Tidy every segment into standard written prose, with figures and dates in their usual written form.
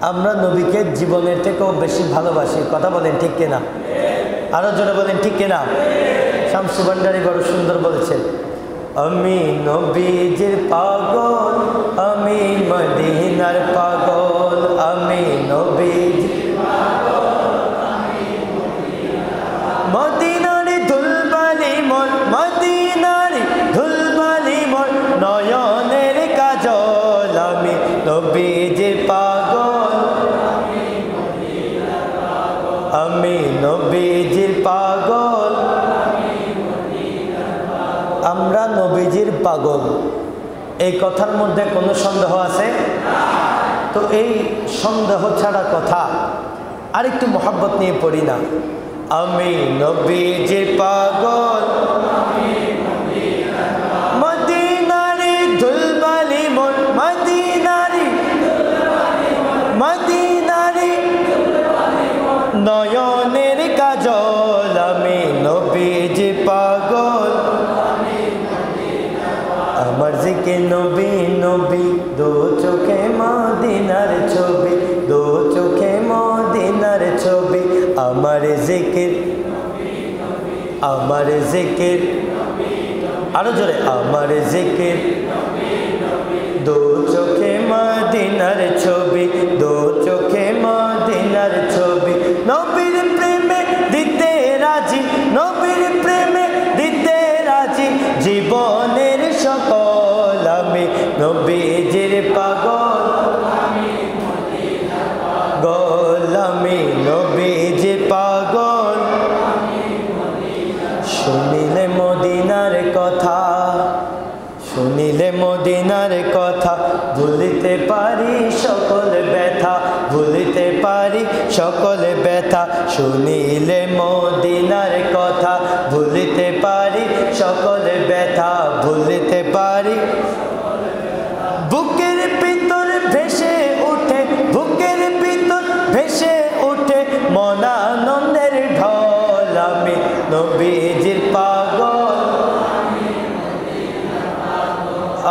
আমরা নবীকে জীবনের থেকেও বেশি ভালোবাসি। কথা বলেন ঠিক কিনা? আরো জোরে বলেন ঠিক কিনা? শামসু ভান্ডারী বড় সুন্দর বলেছেন, আমি নবীজির পাগল, আমি মদিনার পাগল, আমি নবীজির মদিনারি ধুলবালি মন, মদিনারি ধুলবালি মন, নয়নের কাজল, আমি নবীজির পাগল, আমি নবীজির পাগল। আমরা নবীজির পাগল, এই কথার মধ্যে কোনো সন্দেহ আছে? তো এই সন্দেহ ছাড়া কথা আরেকটু মোহাব্বত নিয়ে পড়ি না। আমি নবীজির পাগল, মদিনারি ধুলবালি মন, মদিনারি মদিনারি নয়নের কাজল, আমি নবীজির পাগল। আমার জিকে নবী নবী, দো চোখে মদিনার ছবি, দো চোখে মদিনার ছবি, আমার জিকির, আমার জিকির, আরো জোরে, আমার জিকির, দো চোখে মদিনার ছবি, দো চোখে মদিনার ছবি, নবীর প্রেমে দিতে রাজি, নবীর প্রেমে দিতে রাজি, জীবনের সকল, আমি নবীজির পাগল, গোল, আমি নবীজির পাগল। শুনিলে মদিনার কথা, শুনিলে মদিনার কথা, ভুলিতে পারি সকল ব্যথা, ভুলিতে পারি সকল ব্যথা, শুনিলে মদিনার কথা, ভুলিতে পারি সকল ব্যথা, ভুলিতে পারি। বুকের ভিতর ভেসে উঠে, বুকের ভিতর ভেসে উঠে মনানন্দের ঢল, আমি নবীজির পাগল,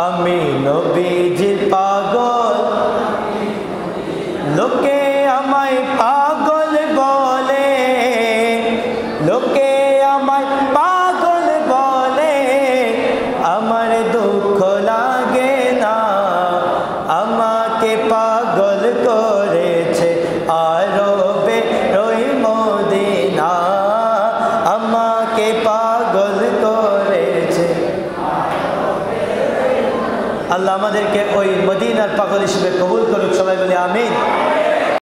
আমি নবীজির পাগল। লোকে আমায় পাগল বলে, লোকে আমায় পাগল বলে, আমার দুঃখ লাগে না, আমাকে পাগল করেছে আরবে ওই মদিনা, আমাকে পাগল করেছে। আল্লাহ আমাদেরকে ওই মদিনার পাগল হিসেবে কবুল করুক, সবাই বলে আমিন।